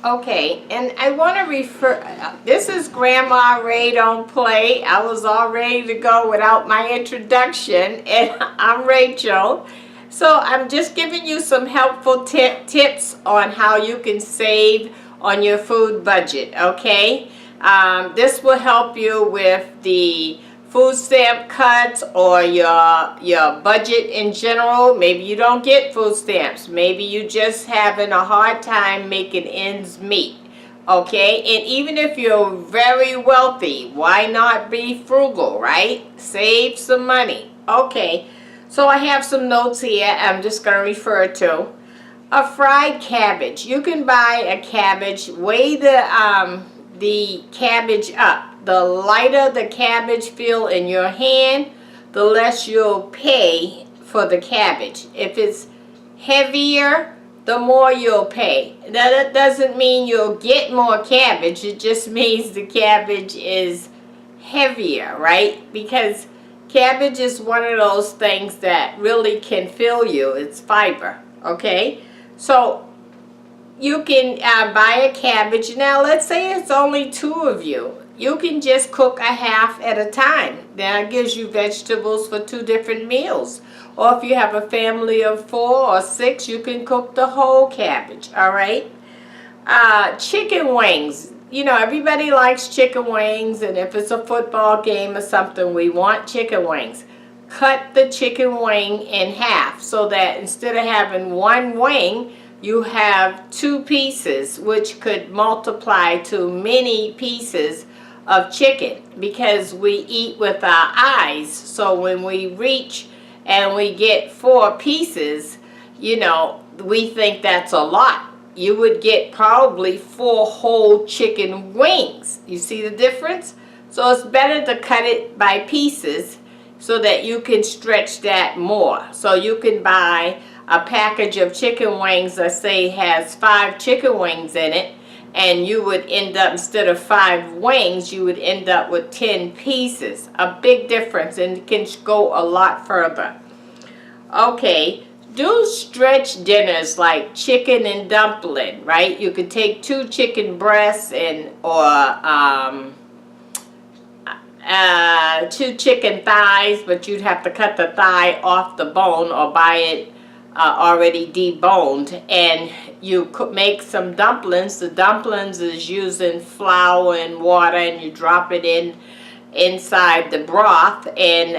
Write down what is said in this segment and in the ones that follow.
Okay, and I want to refer, this is Grandma Ray Don't Play. I was all ready to go without my introduction, and I'm Rachel. So I'm just giving you some helpful tips on how you can save on your food budget, okay? This will help you with the food stamp cuts or your budget in general. Maybe you don't get food stamps. Maybe you just having a hard time making ends meet. Okay, and even if you're very wealthy, why not be frugal, right? Save some money. Okay, so I have some notes here I'm just going to refer to. A fried cabbage. You can buy a cabbage, weigh the cabbage up. The lighter the cabbage feel in your hand, the less you'll pay for the cabbage. If it's heavier, the more you'll pay. Now that doesn't mean you'll get more cabbage, it just means the cabbage is heavier, right? Because cabbage is one of those things that really can fill you. It's fiber, okay? So you can buy a cabbage. Now let's say it's only 2 of you. You can just cook a half at a time. That gives you vegetables for 2 different meals. Or if you have a family of 4 or 6, you can cook the whole cabbage, all right? Chicken wings. You know, everybody likes chicken wings, and if it's a football game or something, we want chicken wings. Cut the chicken wing in half so that instead of having 1 wing, you have 2 pieces, which could multiply to many pieces of chicken, because we eat with our eyes. So when we reach and we get 4 pieces, you know, we think that's a lot. You would get probably 4 whole chicken wings. You see the difference? So it's better to cut it by pieces so that you can stretch that more. So you can buy a package of chicken wings that say has 5 chicken wings in it, and you would end up, instead of 5 wings, you would end up with 10 pieces. A big difference, and it can go a lot further. Okay, do stretch dinners like chicken and dumpling, right? You could take 2 chicken breasts or 2 chicken thighs, but you'd have to cut the thigh off the bone or buy it already deboned, and you could make some dumplings. The dumplings is using flour and water, and you drop it inside the broth, and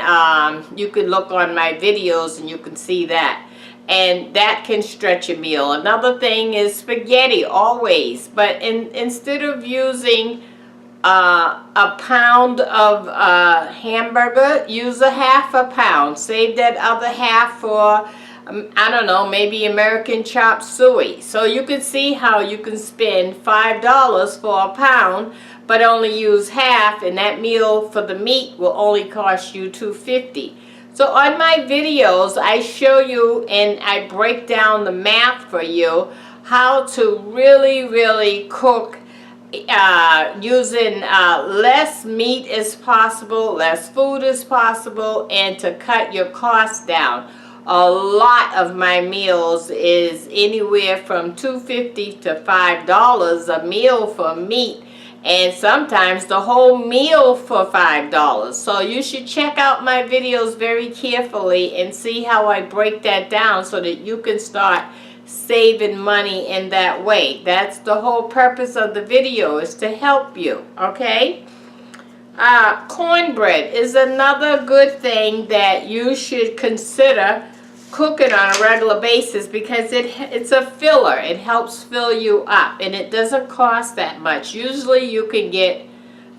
you can look on my videos and you can see that, and that can stretch a meal. Another thing is spaghetti, always, but instead of using a pound of hamburger, use a half a pound. Save that other half for I don't know, maybe American chop suey. So you can see how you can spend $5 for a pound, but only use half, and that meal for the meat will only cost you $2.50. So on my videos, I show you and I break down the math for you how to really cook using less meat as possible, less food as possible, and to cut your costs down. A lot of my meals is anywhere from $2.50 to $5 a meal for meat, and sometimes the whole meal for $5. So you should check out my videos very carefully and see how I break that down so that you can start saving money in that way. That's the whole purpose of the video, is to help you, okay? Cornbread is another good thing that you should consider cooking on a regular basis, because it's a filler. It helps fill you up, and it doesn't cost that much. Usually you can get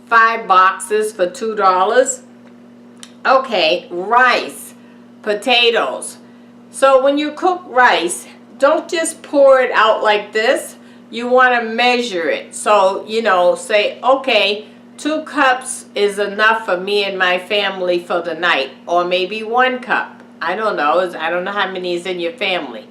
5 boxes for $2. Okay, rice, potatoes. So when you cook rice, don't just pour it out like this. You want to measure it. So, you know, say, okay, 2 cups is enough for me and my family for the night, or maybe 1 cup. I don't know. I don't know how many is in your family.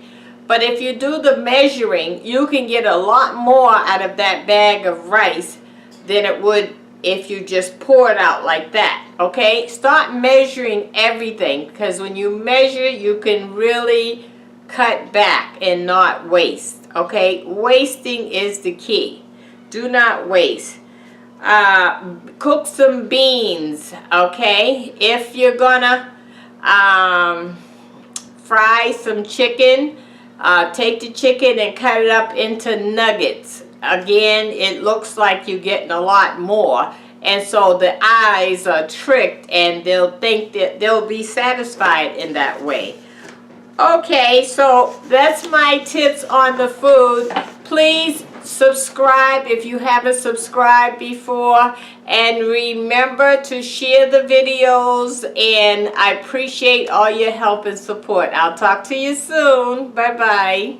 But if you do the measuring, you can get a lot more out of that bag of rice than it would if you just pour it out like that. Okay? Start measuring everything, because when you measure, you can really cut back and not waste. Okay, wasting is the key. Do not waste. Cook some beans, okay? If you're gonna fry some chicken, take the chicken and cut it up into nuggets. Again, it looks like you're getting a lot more, and so the eyes are tricked and they'll think that they'll be satisfied in that way. Okay, so that's my tips on the food. Please subscribe if you haven't subscribed before, and remember to share the videos, and I appreciate all your help and support. I'll talk to you soon. Bye-bye.